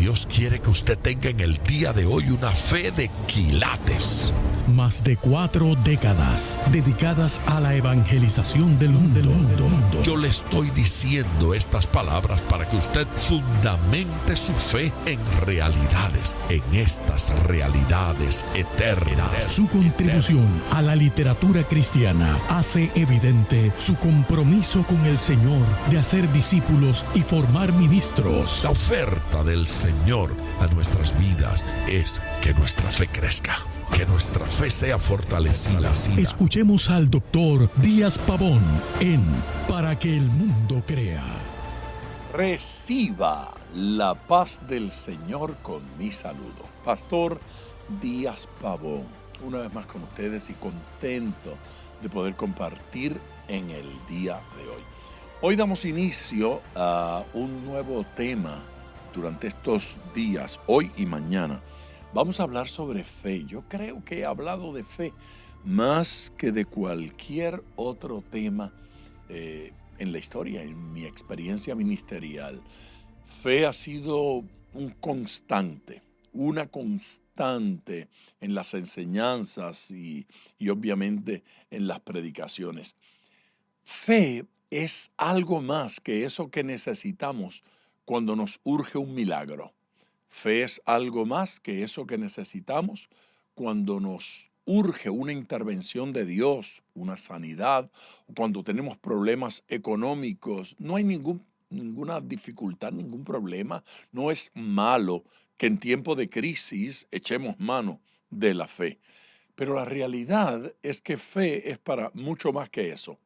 Dios quiere que usted tenga en el día de hoy una fe de quilates. Más de 4 décadas dedicadas a la evangelización del mundo. Yo le estoy diciendo estas palabras para que usted fundamente su fe en realidades, en estas realidades eternas. Su contribución a la literatura cristiana hace evidente su compromiso con el Señor de hacer discípulos y formar ministros. La oferta del Señor a nuestras vidas es que nuestra fe crezca, que nuestra fe sea fortalecida. Escuchemos al doctor Díaz Pavón en Para que el mundo crea. Reciba la paz del Señor con mi saludo. Pastor Díaz Pavón, una vez más con ustedes y contento de poder compartir en el día de hoy. Hoy damos inicio a un nuevo tema durante estos días, hoy y mañana. Vamos a hablar sobre fe. Yo creo que he hablado de fe más que de cualquier otro tema en la historia, en mi experiencia ministerial. Fe ha sido una constante en las enseñanzas y obviamente en las predicaciones. Fe es algo más que eso que necesitamos cuando nos urge un milagro. Fe es algo más que eso que necesitamos cuando nos urge una intervención de Dios, una sanidad, cuando tenemos problemas económicos. No hay ninguna dificultad, ningún problema. No es malo que en tiempo de crisis echemos mano de la fe. Pero la realidad es que fe es para mucho más que eso.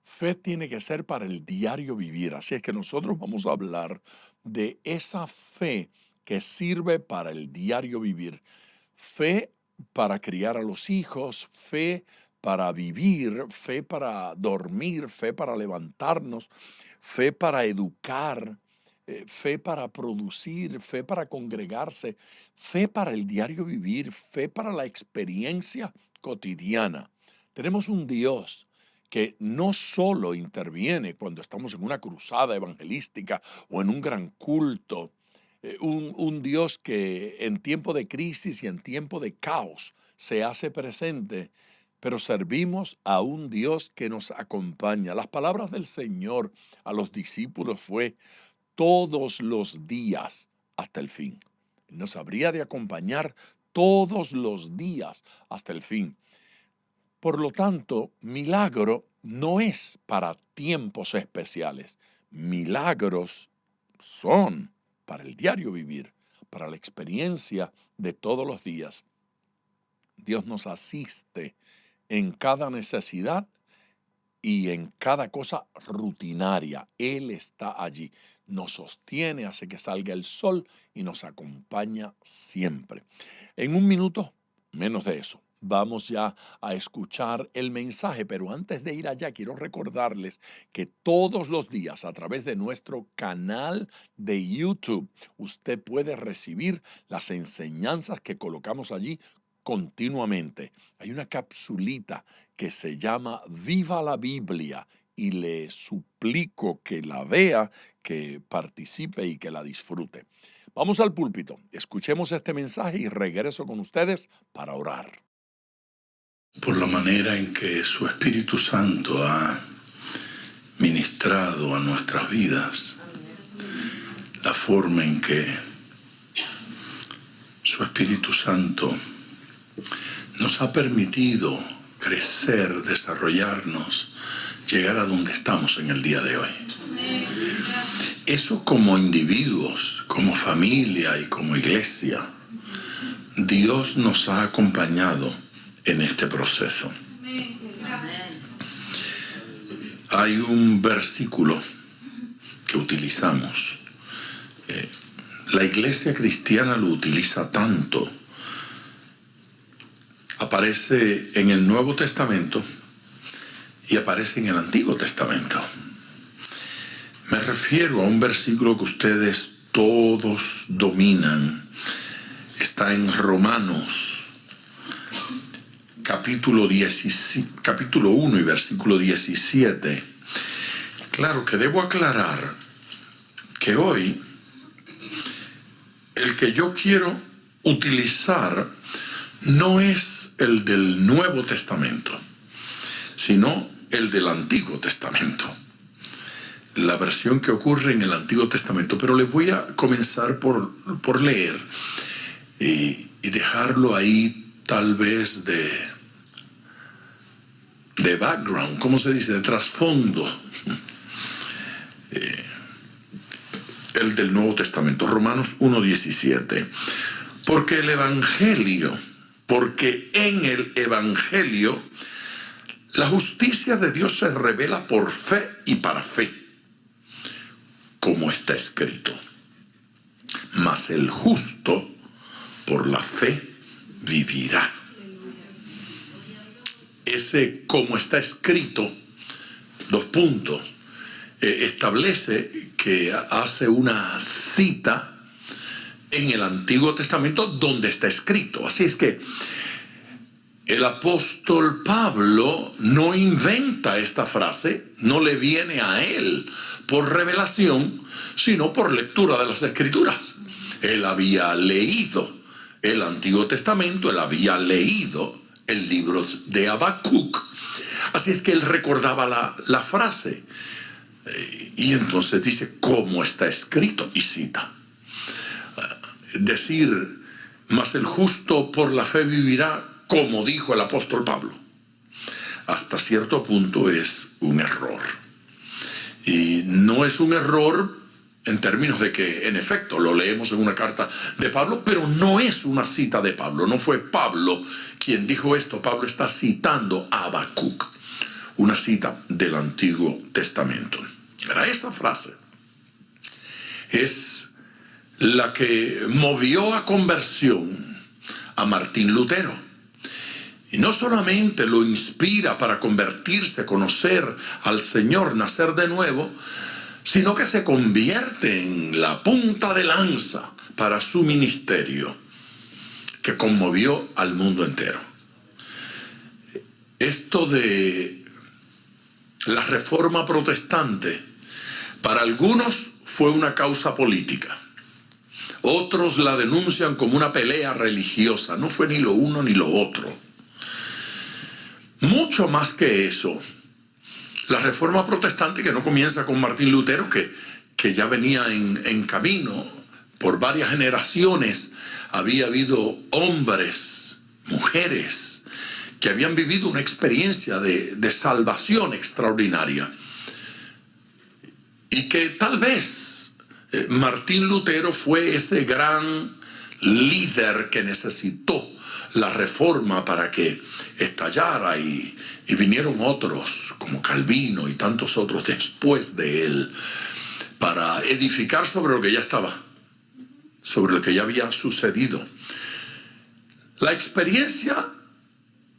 Fe tiene que ser para el diario vivir. Así es que nosotros vamos a hablar de esa fe que sirve para el diario vivir. Fe para criar a los hijos, fe para vivir, fe para dormir, fe para levantarnos, fe para educar, fe para producir, fe para congregarse, fe para el diario vivir, fe para la experiencia cotidiana. Tenemos un Dios que no solo interviene cuando estamos en una cruzada evangelística o en un gran culto, un Dios que en tiempo de crisis y en tiempo de caos se hace presente, pero servimos a un Dios que nos acompaña. Las palabras del Señor a los discípulos fue todos los días hasta el fin. Nos habría de acompañar todos los días hasta el fin. Por lo tanto, milagro no es para tiempos especiales. Milagros son para el diario vivir, para la experiencia de todos los días. Dios nos asiste en cada necesidad y en cada cosa rutinaria. Él está allí, nos sostiene, hace que salga el sol y nos acompaña siempre. En un minuto, menos de eso, vamos ya a escuchar el mensaje, pero antes de ir allá quiero recordarles que todos los días a través de nuestro canal de YouTube usted puede recibir las enseñanzas que colocamos allí continuamente. Hay una capsulita que se llama Viva la Biblia y le suplico que la vea, que participe y que la disfrute. Vamos al púlpito, escuchemos este mensaje y regreso con ustedes para orar. Por la manera en que su Espíritu Santo ha ministrado a nuestras vidas, la forma en que su Espíritu Santo nos ha permitido crecer, desarrollarnos, llegar a donde estamos en el día de hoy. Eso como individuos, como familia y como iglesia, Dios nos ha acompañado en este proceso. Hay un versículo que utilizamos. La iglesia cristiana lo utiliza tanto. Aparece en el Nuevo Testamento y aparece en el Antiguo Testamento. Me refiero a un versículo que ustedes todos dominan. Está en Romanos capítulo 1 y versículo 17. Claro que debo aclarar que hoy el que yo quiero utilizar no es el del Nuevo Testamento, sino el del Antiguo Testamento. La versión que ocurre en el Antiguo Testamento. Pero les voy a comenzar por leer y dejarlo ahí tal vez de background, ¿cómo se dice? De trasfondo. El del Nuevo Testamento, Romanos 1:17. Porque en el Evangelio la justicia de Dios se revela por fe y para fe, como está escrito. Mas el justo por la fe vivirá. Ese como está escrito, dos puntos, establece que hace una cita en el Antiguo Testamento donde está escrito. Así es que el apóstol Pablo no inventa esta frase, no le viene a él por revelación, sino por lectura de las Escrituras. Él había leído el Antiguo Testamento, él había leído el libro de Habacuc. Así es que él recordaba la frase. Y entonces dice, ¿cómo está escrito? Y cita. Decir, mas el justo por la fe vivirá, como dijo el apóstol Pablo, hasta cierto punto es un error. Y no es un error en términos de que, en efecto, lo leemos en una carta de Pablo, pero no es una cita de Pablo. No fue Pablo quien dijo esto. Pablo está citando a Habacuc, una cita del Antiguo Testamento. Era esa frase. Es la que movió a conversión a Martín Lutero. Y no solamente lo inspira para convertirse, conocer al Señor, nacer de nuevo, sino que se convierte en la punta de lanza para su ministerio, que conmovió al mundo entero. Esto de la Reforma Protestante, para algunos fue una causa política. Otros la denuncian como una pelea religiosa. No fue ni lo uno ni lo otro. Mucho más que eso, la Reforma Protestante, que no comienza con Martín Lutero, que ya venía en camino por varias generaciones, había habido hombres, mujeres, que habían vivido una experiencia de salvación extraordinaria. Y que tal vez Martín Lutero fue ese gran líder que necesitó la reforma para que estallara, y vinieron otros como Calvino y tantos otros después de él para edificar sobre lo que ya estaba, sobre lo que ya había sucedido. La experiencia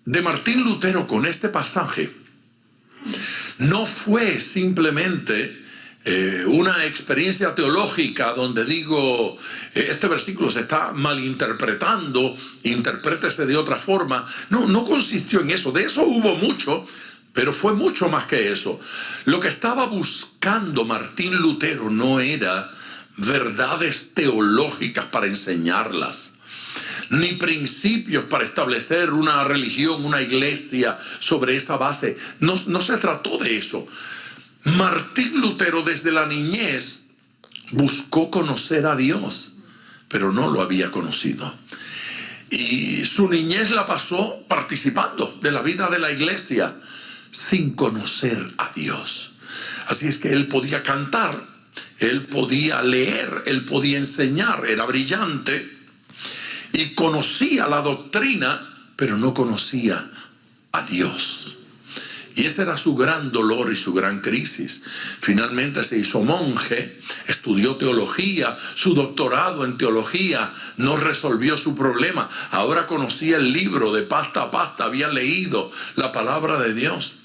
de Martín Lutero con este pasaje no fue simplemente una experiencia teológica donde digo, este versículo se está malinterpretando, interprétese de otra forma. No consistió en eso. De eso hubo mucho, pero fue mucho más que eso. Lo que estaba buscando Martín Lutero no era verdades teológicas para enseñarlas, ni principios para establecer una religión, una iglesia sobre esa base. No se trató de eso. Martín Lutero desde la niñez buscó conocer a Dios, pero no lo había conocido. Y su niñez la pasó participando de la vida de la iglesia sin conocer a Dios. Así es que él podía cantar, él podía leer, él podía enseñar, era brillante y conocía la doctrina, pero no conocía a Dios. Y ese era su gran dolor y su gran crisis. Finalmente se hizo monje, estudió teología, su doctorado en teología no resolvió su problema. Ahora conocía el libro de pasta a pasta, había leído la palabra de Dios.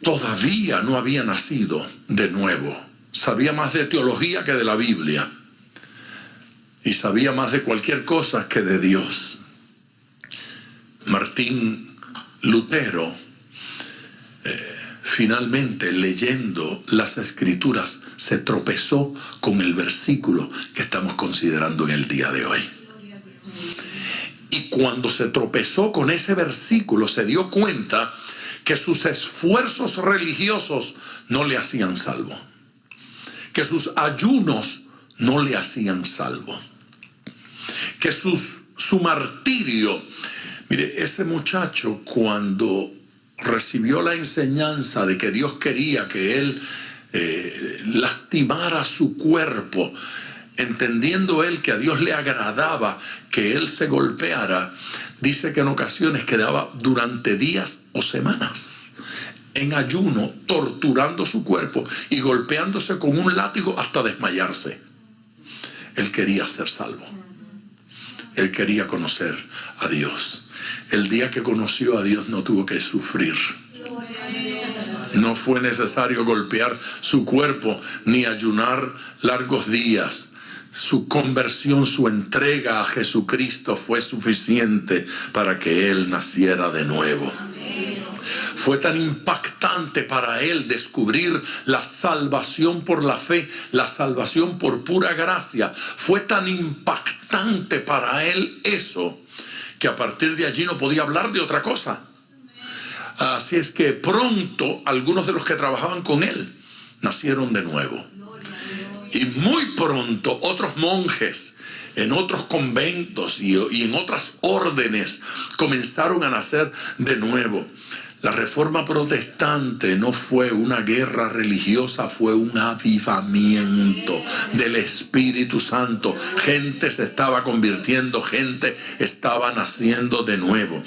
Todavía no había nacido de nuevo. Sabía más de teología que de la Biblia. Y sabía más de cualquier cosa que de Dios. Martín Lutero, finalmente leyendo las Escrituras, se tropezó con el versículo que estamos considerando en el día de hoy. Y cuando se tropezó con ese versículo, se dio cuenta que sus esfuerzos religiosos no le hacían salvo, que sus ayunos no le hacían salvo, que su martirio. Mire, ese muchacho, cuando recibió la enseñanza de que Dios quería que él lastimara su cuerpo, entendiendo él que a Dios le agradaba que él se golpeara, dice que en ocasiones quedaba durante días o semanas en ayuno, torturando su cuerpo y golpeándose con un látigo hasta desmayarse. Él quería ser salvo. Él quería conocer a Dios. El día que conoció a Dios no tuvo que sufrir. No fue necesario golpear su cuerpo ni ayunar largos días. Su conversión, su entrega a Jesucristo fue suficiente para que él naciera de nuevo. Fue tan impactante para él descubrir la salvación por la fe, la salvación por pura gracia. Fue tan impactante para él eso, que a partir de allí no podía hablar de otra cosa. Así es que pronto algunos de los que trabajaban con él nacieron de nuevo. Y muy pronto otros monjes en otros conventos y en otras órdenes comenzaron a nacer de nuevo. La Reforma Protestante no fue una guerra religiosa, fue un avivamiento del Espíritu Santo. Gente se estaba convirtiendo, gente estaba naciendo de nuevo.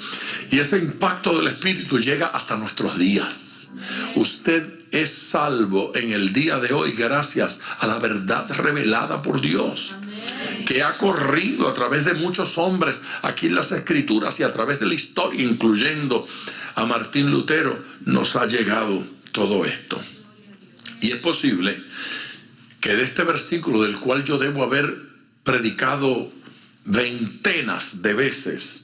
Y ese impacto del Espíritu llega hasta nuestros días. Usted es salvo en el día de hoy gracias a la verdad revelada por Dios, que ha corrido a través de muchos hombres aquí en las Escrituras y a través de la historia, incluyendo a Martín Lutero. Nos ha llegado todo esto. Y es posible que de este versículo, del cual yo debo haber predicado veintenas de veces,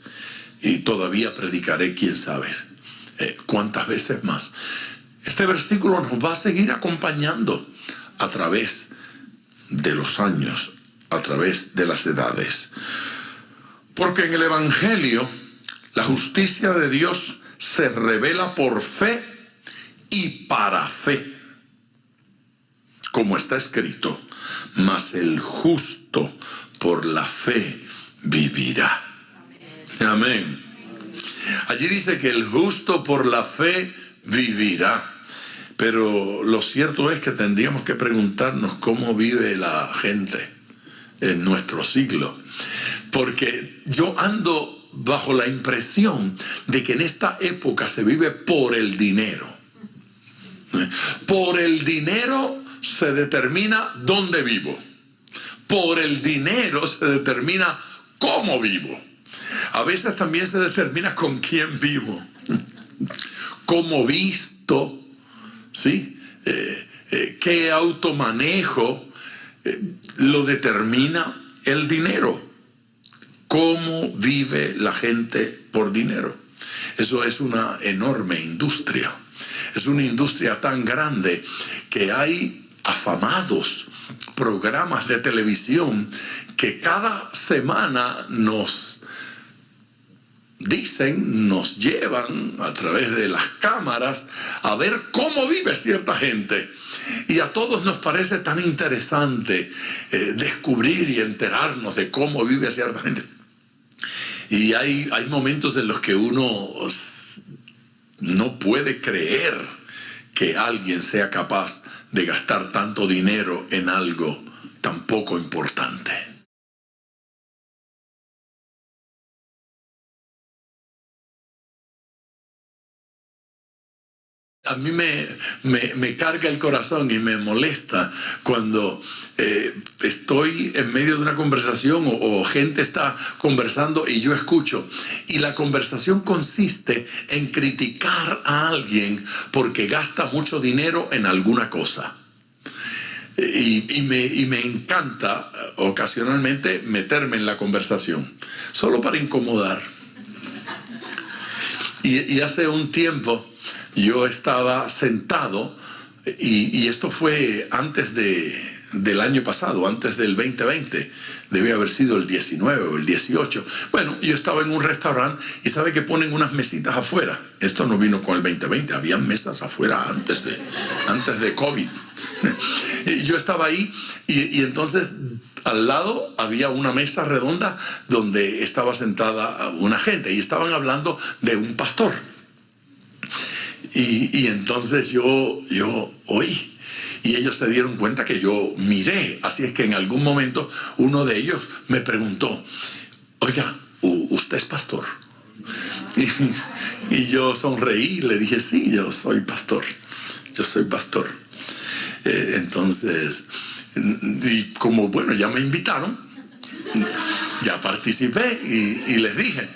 y todavía predicaré quién sabe cuántas veces más, este versículo nos va a seguir acompañando a través de los años, a través de las edades. Porque en el Evangelio la justicia de Dios se revela por fe y para fe. Como está escrito, mas el justo por la fe vivirá. Amén. Allí dice que el justo por la fe vivirá. Pero lo cierto es que tendríamos que preguntarnos cómo vive la gente en nuestro siglo. Porque yo ando bajo la impresión de que en esta época se vive por el dinero. Por el dinero se determina dónde vivo. Por el dinero se determina cómo vivo. A veces también se determina con quién vivo. Cómo visto, ¿sí? Qué auto manejo, lo determina el dinero. Cómo vive la gente por dinero. Eso es una enorme industria. Es una industria tan grande que hay afamados programas de televisión que cada semana nos dicen, nos llevan a través de las cámaras a ver cómo vive cierta gente. Y a todos nos parece tan interesante descubrir y enterarnos de cómo vive cierta gente. Y hay momentos en los que uno no puede creer que alguien sea capaz de gastar tanto dinero en algo tan poco importante. A mí me carga el corazón y me molesta cuando estoy en medio de una conversación o gente está conversando y yo escucho. Y la conversación consiste en criticar a alguien porque gasta mucho dinero en alguna cosa. Y me encanta ocasionalmente meterme en la conversación, solo para incomodar. Y hace un tiempo yo estaba sentado Y esto fue antes del año pasado, antes del 2020. Debe haber sido el 19 o el 18. Bueno, yo estaba en un restaurante y sabe que ponen unas mesitas afuera. Esto no vino con el 2020, habían mesas afuera antes de COVID. Y yo estaba ahí y entonces al lado había una mesa redonda donde estaba sentada una gente y estaban hablando de un pastor. Y entonces yo oí. Y ellos se dieron cuenta que yo miré. Así es que en algún momento uno de ellos me preguntó: oiga, ¿usted es pastor? Y yo sonreí y le dije: sí, yo soy pastor. Yo soy pastor. Entonces, y como bueno, ya me invitaron, ya participé y les dije.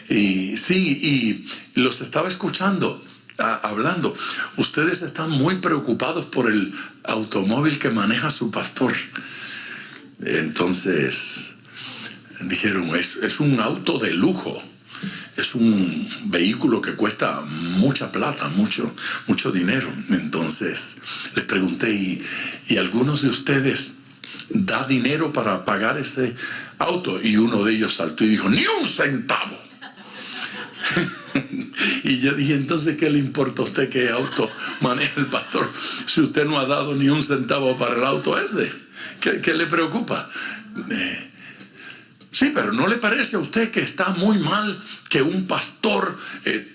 Y sí, y los estaba escuchando. Hablando, ustedes están muy preocupados por el automóvil que maneja su pastor. Entonces dijeron: es un auto de lujo, es un vehículo que cuesta mucha plata, mucho dinero. Entonces les pregunté: ¿y algunos de ustedes da dinero para pagar ese auto? Y uno de ellos saltó y dijo: ¡ni un centavo! Y yo dije: entonces, ¿qué le importa a usted qué auto maneja el pastor si usted no ha dado ni un centavo para el auto ese? ¿Qué le preocupa? Sí, pero ¿no le parece a usted que está muy mal que un pastor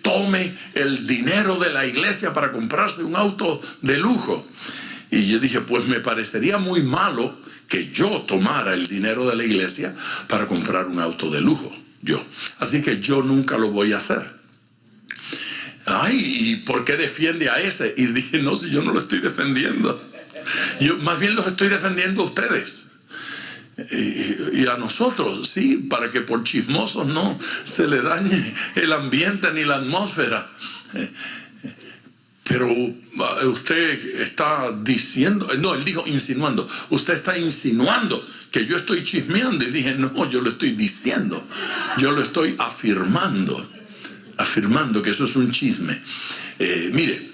tome el dinero de la iglesia para comprarse un auto de lujo? Y yo dije: pues me parecería muy malo que yo tomara el dinero de la iglesia para comprar un auto de lujo. Así que yo nunca lo voy a hacer. Ay, ¿y por qué defiende a ese? Y dije: no, si yo no lo estoy defendiendo. Yo más bien los estoy defendiendo a ustedes. Y a nosotros, sí, para que por chismosos no se le dañe el ambiente ni la atmósfera. Pero usted está diciendo, no, él dijo insinuando, usted está insinuando que yo estoy chismeando. Y dije: no, yo lo estoy diciendo, yo lo estoy afirmando que eso es un chisme. Mire,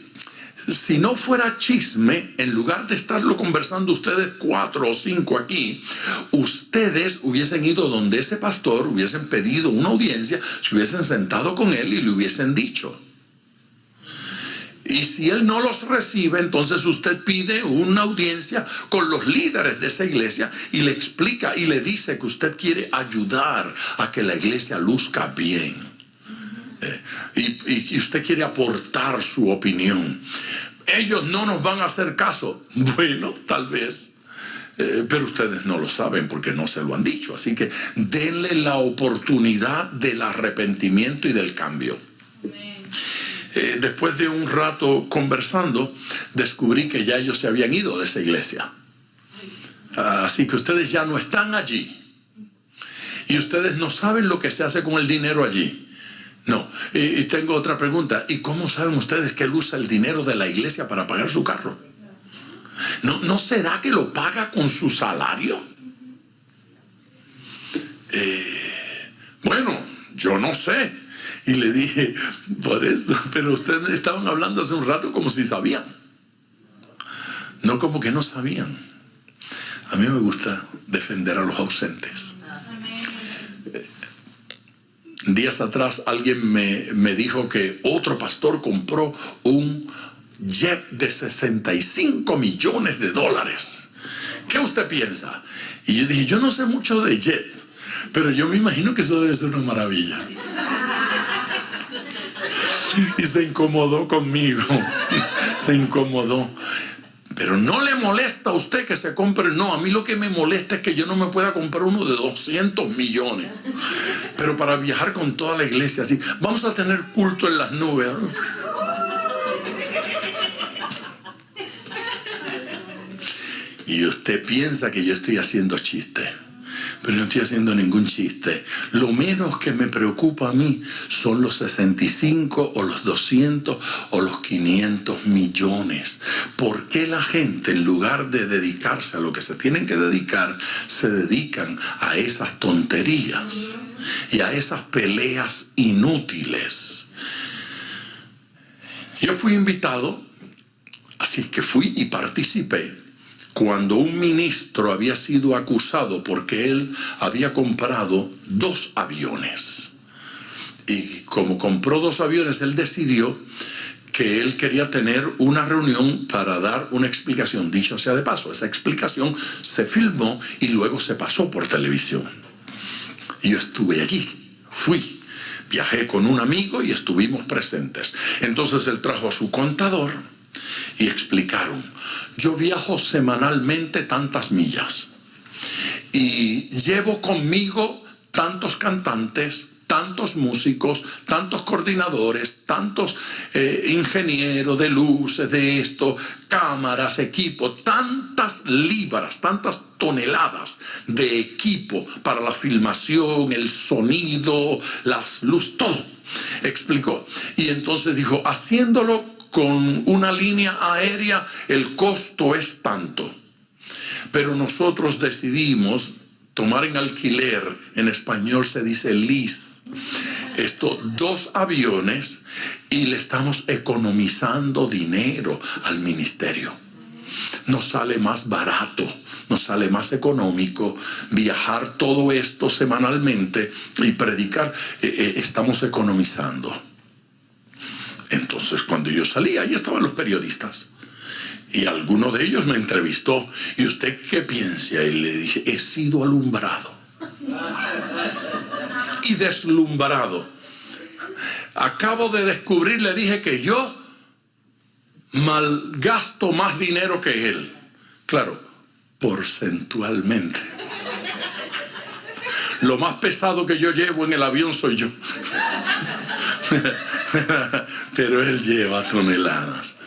si no fuera chisme, en lugar de estarlo conversando ustedes 4 o 5 aquí, ustedes hubiesen ido donde ese pastor, hubiesen pedido una audiencia, se hubiesen sentado con él y le hubiesen dicho. Y si él no los recibe, entonces usted pide una audiencia con los líderes de esa iglesia y le explica y le dice que usted quiere ayudar a que la iglesia luzca bien. Y usted quiere aportar su opinión. Ellos no nos van a hacer caso. Bueno, tal vez. Pero ustedes no lo saben porque no se lo han dicho. Así que denle la oportunidad del arrepentimiento y del cambio. Después de un rato conversando, descubrí que ya ellos se habían ido de esa iglesia. Así que ustedes ya no están allí. Y ustedes no saben lo que se hace con el dinero allí. No. Y tengo otra pregunta. ¿Y cómo saben ustedes que él usa el dinero de la iglesia para pagar su carro? ¿No será que lo paga con su salario? Bueno, yo no sé. Y le dije: por eso, pero ustedes estaban hablando hace un rato como si sabían. No como que no sabían. A mí me gusta defender a los ausentes. Días atrás alguien me dijo que otro pastor compró un jet de $65 millones. ¿Qué usted piensa? Y yo dije: yo no sé mucho de jet, pero yo me imagino que eso debe ser una maravilla. Y se incomodó conmigo. Se incomodó. Pero no le molesta a usted que se compre. No, a mí lo que me molesta es que yo no me pueda comprar uno de 200 millones. Pero para viajar con toda la iglesia así. Vamos a tener culto en las nubes. Y usted piensa que yo estoy haciendo chiste. Pero no estoy haciendo ningún chiste. Lo menos que me preocupa a mí son los 65 o los 200 o los 500 millones. ¿Por qué la gente, en lugar de dedicarse a lo que se tienen que dedicar, se dedican a esas tonterías y a esas peleas inútiles? Yo fui invitado Así que fui y participé cuando un ministro había sido acusado porque él había comprado 2 aviones. Y como compró 2 aviones, él decidió que él quería tener una reunión para dar una explicación. Dicho sea de paso, esa explicación se filmó y luego se pasó por televisión. Y yo estuve allí, fui, viajé con un amigo y estuvimos presentes. Entonces él trajo a su contador y explicaron: yo viajo semanalmente tantas millas y llevo conmigo tantos cantantes, tantos músicos, tantos coordinadores, tantos ingenieros de luces, de esto, cámaras, equipo, tantas libras, tantas toneladas de equipo para la filmación, el sonido, las luces, todo. Explicó. Y entonces dijo, haciéndolo con una línea aérea, el costo es tanto. Pero nosotros decidimos tomar en alquiler, en español se dice lease, 2 aviones, y le estamos economizando dinero al ministerio. Nos sale más barato, nos sale más económico viajar todo esto semanalmente y predicar. Estamos economizando. Entonces, cuando yo salí, ahí estaban los periodistas. Y alguno de ellos me entrevistó. ¿Y usted qué piensa? Y le dije, he sido alumbrado. Y deslumbrado. Acabo de descubrir, le dije, que yo malgasto más dinero que él. Claro, porcentualmente. Lo más pesado que yo llevo en el avión soy yo. Pero él lleva toneladas.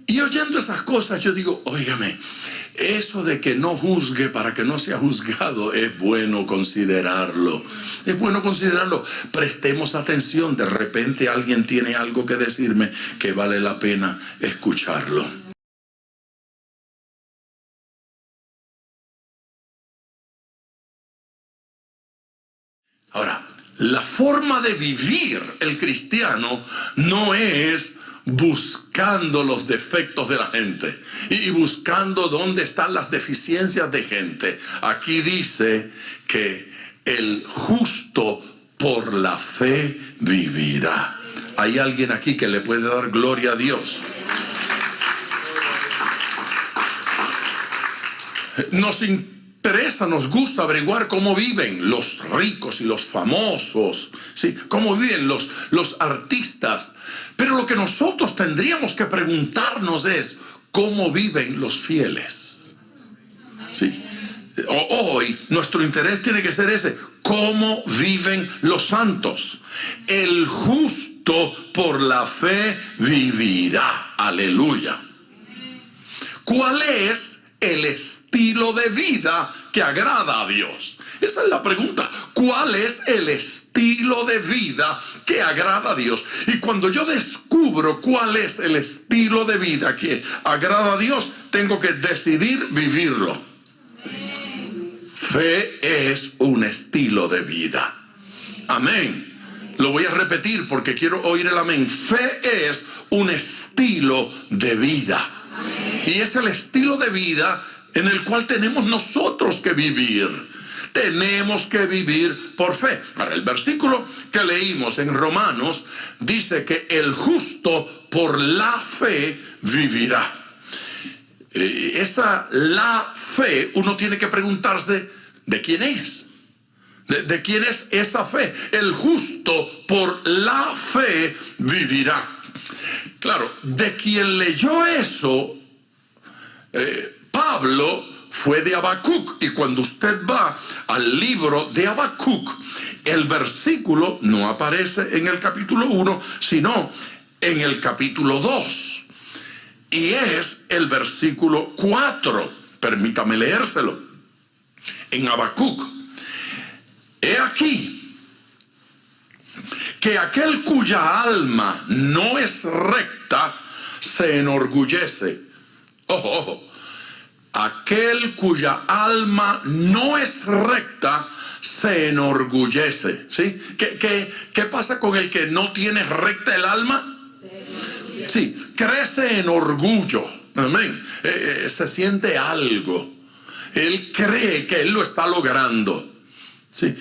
Y oyendo esas cosas yo digo, óigame, eso de que no juzgue para que no sea juzgado es bueno considerarlo. Es bueno considerarlo. Prestemos atención. De repente alguien tiene algo que decirme que vale la pena escucharlo. Ahora, la forma de vivir el cristiano no es buscando los defectos de la gente y buscando dónde están las deficiencias de gente. Aquí dice que el justo por la fe vivirá. ¿Hay alguien aquí que le puede dar gloria a Dios? Nos interesa, nos gusta averiguar cómo viven los ricos y los famosos, ¿sí? Cómo viven los artistas. Pero lo que nosotros tendríamos que preguntarnos es, ¿cómo viven los fieles? ¿Sí? Hoy nuestro interés tiene que ser ese. ¿Cómo viven los santos? El justo por la fe vivirá. Aleluya. ¿Cuál es el estilo de vida que agrada a Dios? Esa es la pregunta. ¿Cuál es el estilo de vida que agrada a Dios? Y cuando yo descubro cuál es el estilo de vida que agrada a Dios, tengo que decidir vivirlo. Fe es un estilo de vida. Amén. Lo voy a repetir porque quiero oír el amén. Fe es un estilo de vida. Y es el estilo de vida en el cual tenemos nosotros que vivir. Tenemos que vivir por fe. Ahora, el versículo que leímos en Romanos dice que el justo por la fe vivirá. La fe, uno tiene que preguntarse, ¿de quién es? ¿De quién es esa fe? El justo por la fe vivirá. Claro, de quien leyó eso, Pablo fue de Habacuc, y cuando usted va al libro de Habacuc, el versículo no aparece en el capítulo 1, sino en el capítulo 2. Y es el versículo 4. Permítame leérselo. En Habacuc. He aquí que aquel cuya alma no es recta se enorgullece. Ojo, ojo. Aquel cuya alma no es recta se enorgullece. ¿Sí? ¿Qué pasa con el que no tiene recta el alma? Sí, crece en orgullo. Amén. Se siente algo. Él cree que él lo está logrando. Sí.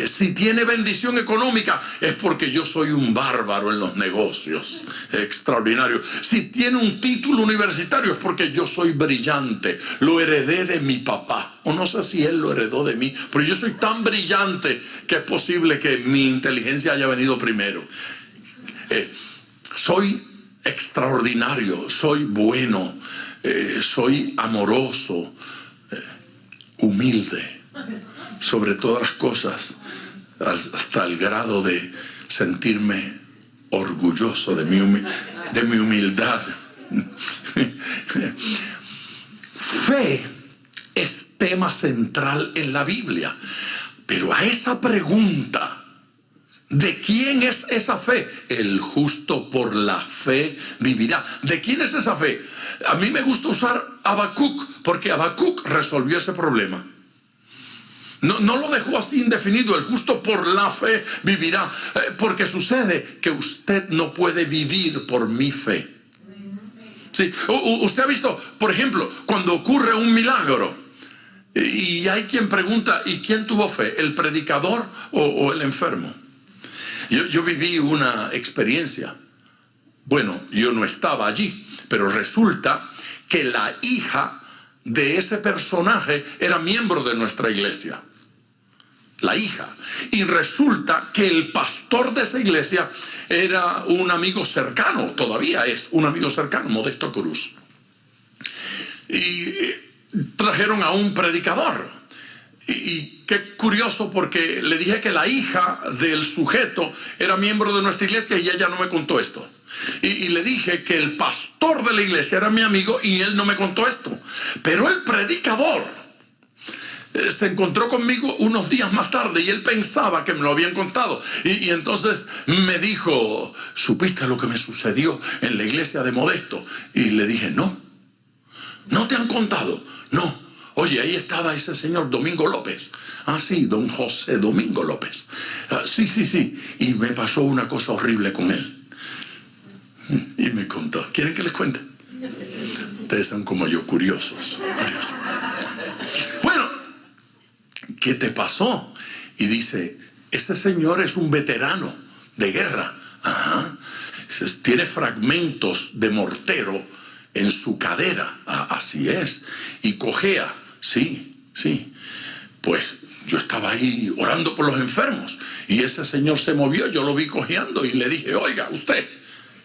Si tiene bendición económica es porque yo soy un bárbaro en los negocios. Extraordinario. Si tiene un título universitario es porque yo soy brillante. Lo heredé de mi papá. O no sé si él lo heredó de mí, pero yo soy tan brillante que es posible que mi inteligencia haya venido primero. Soy extraordinario, soy bueno, soy amoroso, humilde. Sobre todas las cosas, hasta el grado de sentirme orgulloso de mi humildad. Fe es tema central en la Biblia, pero a esa pregunta, ¿de quién es esa fe? El justo por la fe vivirá. ¿De quién es esa fe? A mí me gusta usar Habacuc, porque Habacuc resolvió ese problema. No lo dejó así indefinido. El justo por la fe vivirá. Porque sucede que usted no puede vivir por mi fe. Sí. Usted ha visto, por ejemplo, cuando ocurre un milagro y hay quien pregunta, ¿y quién tuvo fe? ¿El predicador o el enfermo? Yo viví una experiencia. Bueno, yo no estaba allí, pero resulta que la hija de ese personaje era miembro de nuestra iglesia. La hija. Y resulta que el pastor de esa iglesia era un amigo cercano, todavía es un amigo cercano, Modesto Cruz. Y trajeron a un predicador. Y qué curioso, porque le dije que la hija del sujeto era miembro de nuestra iglesia y ella no me contó esto. Y le dije que el pastor de la iglesia era mi amigo y él no me contó esto. Pero el predicador se encontró conmigo unos días más tarde y él pensaba que me lo habían contado. Y entonces me dijo, ¿supiste lo que me sucedió en la iglesia de Modesto? Y le dije, no te han contado. No. Oye, ahí estaba ese señor Domingo López. Ah, sí, don José Domingo López. Sí. Y me pasó una cosa horrible con él. Y me contó. ¿Quieren que les cuente? Ustedes son como yo, curiosos. Bueno, ¿qué te pasó? Y dice, ese señor es un veterano de guerra. Ajá. Tiene fragmentos de mortero en su cadera. Así es. Y cojea. Sí. Pues yo estaba ahí orando por los enfermos y ese señor se movió, yo lo vi cojeando y le dije, oiga, usted.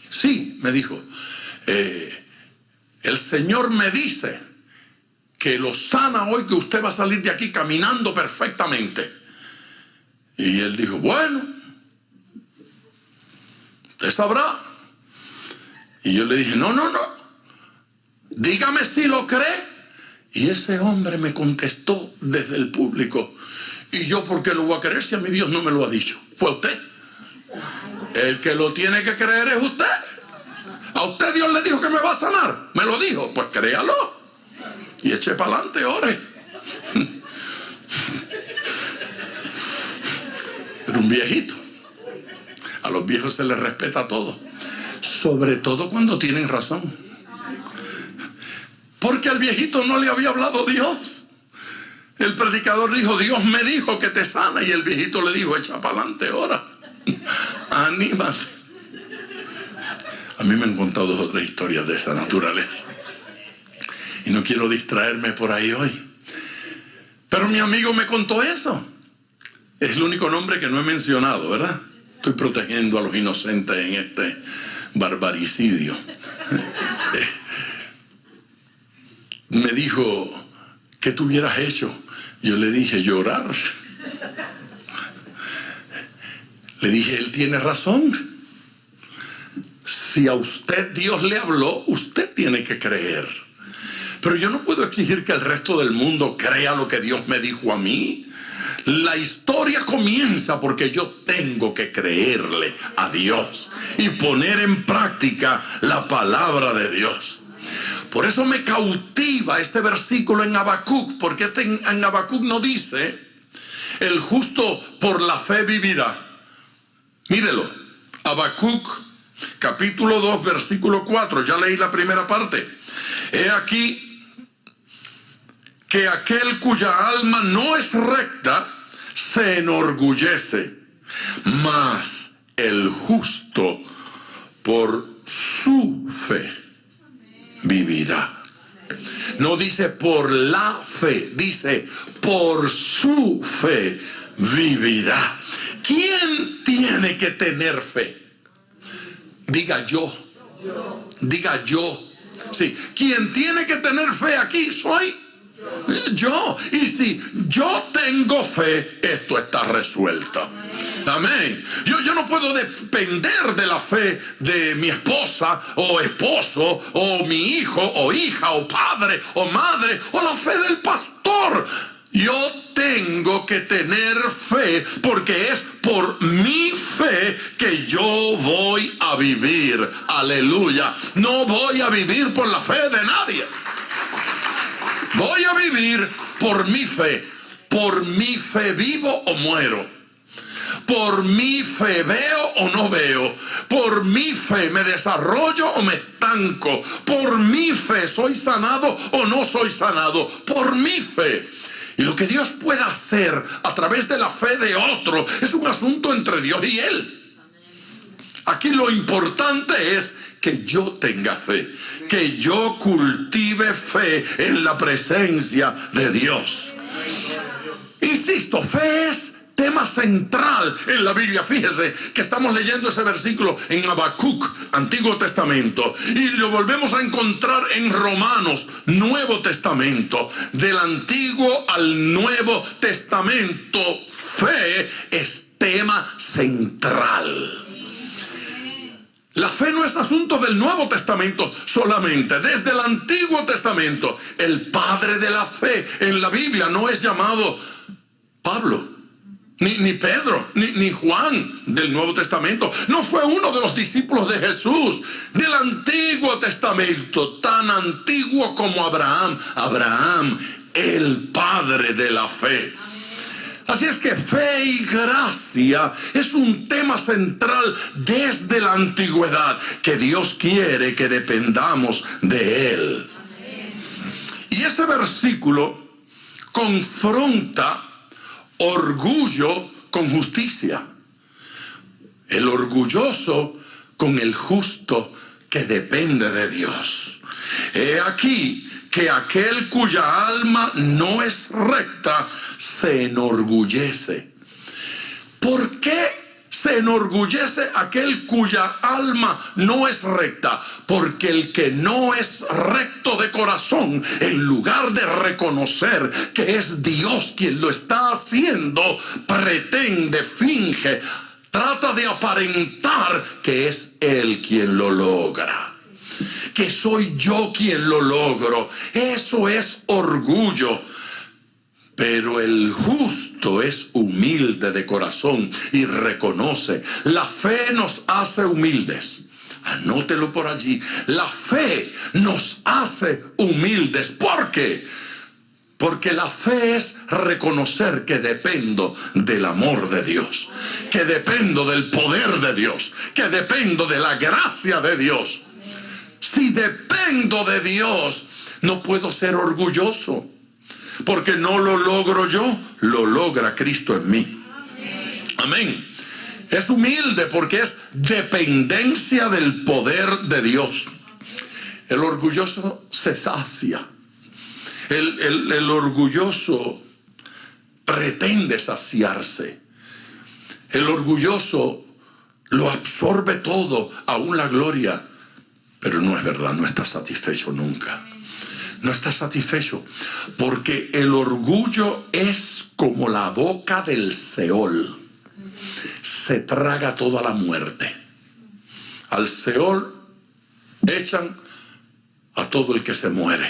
Sí, me dijo, el Señor me dice que lo sana hoy, que usted va a salir de aquí caminando perfectamente. Y él dijo, bueno, usted sabrá. Y yo le dije, no, dígame si lo cree. Y ese hombre me contestó desde el público, ¿y yo por qué lo voy a creer si a mi Dios no me lo ha dicho? Fue usted. El que lo tiene que creer es usted. A usted Dios le dijo que me va a sanar. Me lo dijo, pues créalo. Y eche para adelante, ore. Era un viejito. A los viejos se les respeta todo. Sobre todo cuando tienen razón. Porque al viejito no le había hablado Dios. El predicador dijo, Dios me dijo que te sana. Y el viejito le dijo, echa para adelante, ora. Anímate. A mí me han contado 2 o 3 historias de esa naturaleza. Y no quiero distraerme por ahí hoy. Pero mi amigo me contó eso. Es el único nombre que no he mencionado, ¿verdad? Estoy protegiendo a los inocentes en este barbaricidio. Me dijo, ¿qué tú hubieras hecho? Yo le dije, llorar. Le dije, él tiene razón. Si a usted Dios le habló, usted tiene que creer. Pero yo no puedo exigir que el resto del mundo crea lo que Dios me dijo a mí. La historia comienza porque yo tengo que creerle a Dios y poner en práctica la palabra de Dios. Por eso me cautiva este versículo en Habacuc, porque en Habacuc no dice, el justo por la fe vivirá. Mírelo, Habacuc capítulo 2, versículo 4, ya leí la primera parte. He aquí que aquel cuya alma no es recta se enorgullece, mas el justo por su fe vivirá. No dice por la fe, dice por su fe vivirá. ¿Quién tiene que tener fe? Diga yo. Diga yo. Sí. ¿Quién tiene que tener fe aquí? Soy yo. Y si yo tengo fe, esto está resuelto. Amén. Yo no puedo depender de la fe de mi esposa o esposo o mi hijo o hija o padre o madre o la fe del pastor. Yo tengo que tener fe porque es por mi fe que yo voy a vivir. Aleluya. No voy a vivir por la fe de nadie. Voy a vivir por mi fe. Por mi fe vivo o muero. Por mi fe veo o no veo. Por mi fe me desarrollo o me estanco. Por mi fe soy sanado o no soy sanado. Por mi fe. Y lo que Dios pueda hacer a través de la fe de otro es un asunto entre Dios y Él. Aquí lo importante es que yo tenga fe, que yo cultive fe en la presencia de Dios. Insisto, fe es tema central en la Biblia. Fíjese que estamos leyendo ese versículo en Habacuc, Antiguo Testamento, y lo volvemos a encontrar en Romanos, Nuevo Testamento. Del Antiguo al Nuevo Testamento, fe es tema central. La fe no es asunto del Nuevo Testamento solamente. Desde el Antiguo Testamento, el padre de la fe en la Biblia no es llamado Pablo, ni Pedro, ni Juan del Nuevo Testamento. No fue uno de los discípulos de Jesús. Del Antiguo Testamento, tan antiguo como Abraham. Abraham, el padre de la fe. Así es que fe y gracia es un tema central desde la antigüedad, que Dios quiere que dependamos de Él. Y ese versículo confronta orgullo con justicia. El orgulloso con el justo que depende de Dios. He aquí que aquel cuya alma no es recta se enorgullece. ¿Por qué se enorgullece aquel cuya alma no es recta? Porque el que no es recto de corazón, en lugar de reconocer que es Dios quien lo está haciendo, pretende, finge, trata de aparentar que es Él quien lo logra, que soy yo quien lo logro. Eso es orgullo. Pero el justo es humilde de corazón y reconoce. La fe nos hace humildes. Anótelo por allí. La fe nos hace humildes. ¿Por qué? Porque la fe es reconocer que dependo del amor de Dios, que dependo del poder de Dios, que dependo de la gracia de Dios. Si dependo de Dios, no puedo ser orgulloso. Porque no lo logro yo, lo logra Cristo en mí. Amén. Es humilde porque es dependencia del poder de Dios. El orgulloso se sacia. El orgulloso pretende saciarse. El orgulloso lo absorbe todo, aún la gloria. Pero no es verdad, no está satisfecho nunca. No está satisfecho, porque el orgullo es como la boca del Seol. Se traga toda la muerte. Al Seol echan a todo el que se muere.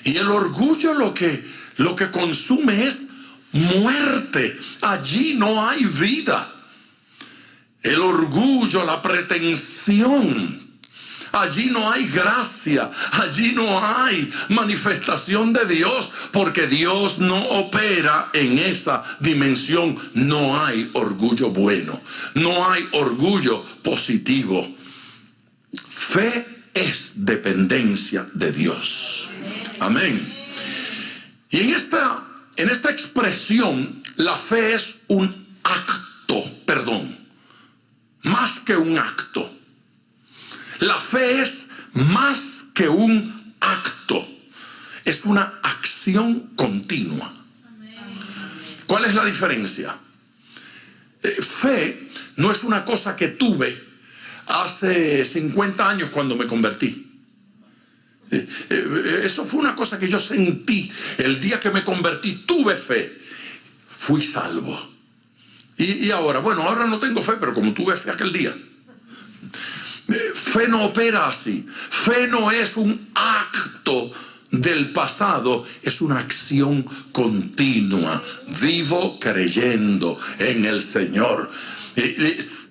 Y el orgullo lo que consume es muerte. Allí no hay vida. El orgullo, la pretensión, allí no hay gracia, allí no hay manifestación de Dios, porque Dios no opera en esa dimensión. No hay orgullo bueno, no hay orgullo positivo. Fe es dependencia de Dios. Amén. Y en esta expresión, la fe es un acto, más que un acto. La fe es más que un acto. Es una acción continua. ¿Cuál es la diferencia? Fe no es una cosa que tuve hace 50 años cuando me convertí. Eso fue una cosa que yo sentí el día que me convertí. Tuve fe, fui salvo. Y ahora, ahora no tengo fe, pero como tuve fe aquel día. Fe no opera así. Fe no es un acto del pasado, es una acción continua. Vivo creyendo en el Señor.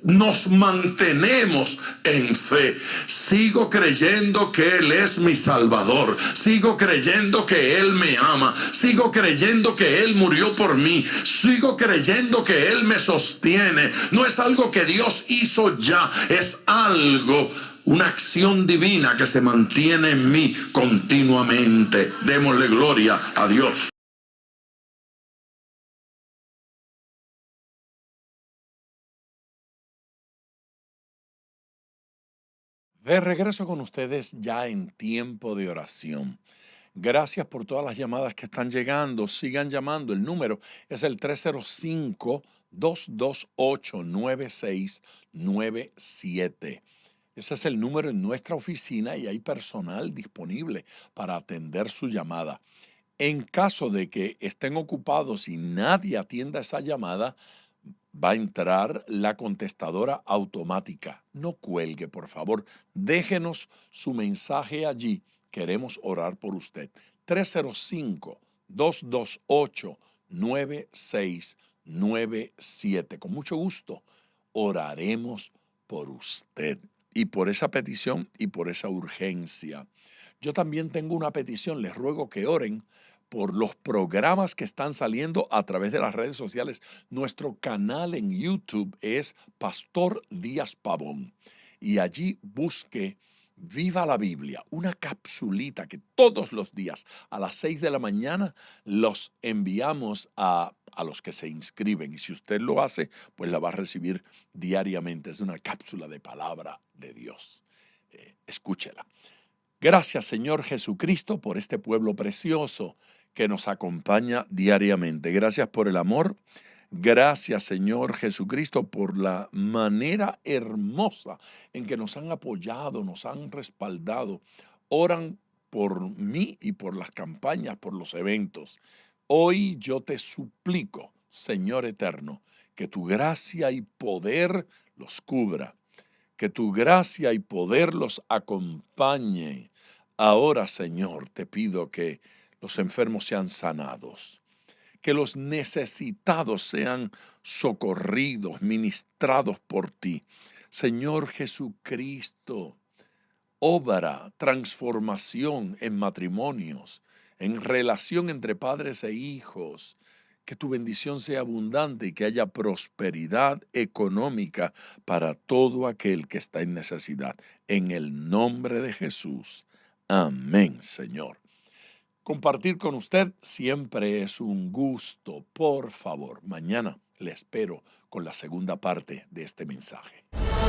Nos mantenemos en fe. Sigo creyendo que Él es mi Salvador. Sigo creyendo que Él me ama. Sigo creyendo que Él murió por mí. Sigo creyendo que Él me sostiene. No es algo que Dios hizo ya. Es algo, una acción divina que se mantiene en mí continuamente. Démosle gloria a Dios. De regreso con ustedes ya en tiempo de oración. Gracias por todas las llamadas que están llegando. Sigan llamando. El número es el 305-228-9697. Ese es el número en nuestra oficina y hay personal disponible para atender su llamada. En caso de que estén ocupados y nadie atienda esa llamada, va a entrar la contestadora automática. No cuelgue, por favor. Déjenos su mensaje allí. Queremos orar por usted. 305-228-9697. Con mucho gusto oraremos por usted y por esa petición y por esa urgencia. Yo también tengo una petición. Les ruego que oren por los programas que están saliendo a través de las redes sociales. Nuestro canal en YouTube es Pastor Díaz Pavón. Y allí busque Viva la Biblia, una capsulita que todos los días a las 6 de la mañana los enviamos a los que se inscriben. Y si usted lo hace, pues la va a recibir diariamente. Es una cápsula de palabra de Dios. Escúchela. Gracias, Señor Jesucristo, por este pueblo precioso que nos acompaña diariamente. Gracias por el amor. Gracias, Señor Jesucristo, por la manera hermosa en que nos han apoyado, nos han respaldado. Oran por mí y por las campañas, por los eventos. Hoy yo te suplico, Señor eterno, que tu gracia y poder los cubra, que tu gracia y poder los acompañe. Ahora, Señor, te pido que los enfermos sean sanados, que los necesitados sean socorridos, ministrados por ti. Señor Jesucristo, obra transformación en matrimonios, en relación entre padres e hijos. Que tu bendición sea abundante y que haya prosperidad económica para todo aquel que está en necesidad. En el nombre de Jesús. Amén, Señor. Compartir con usted siempre es un gusto. Por favor, mañana le espero con la segunda parte de este mensaje.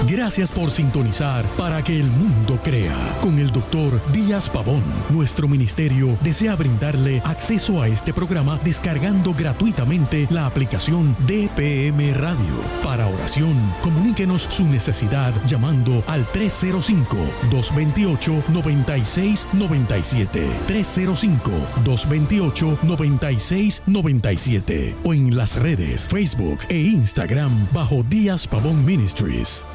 Gracias por sintonizar Para que el Mundo Crea con el Dr. Díaz Pavón. Nuestro ministerio desea brindarle acceso a este programa descargando gratuitamente la aplicación DPM Radio. Para oración, comuníquenos su necesidad llamando al 305-228-9697. 305-228-9697 o en las redes Facebook e Instagram bajo Díaz Pavón Ministries.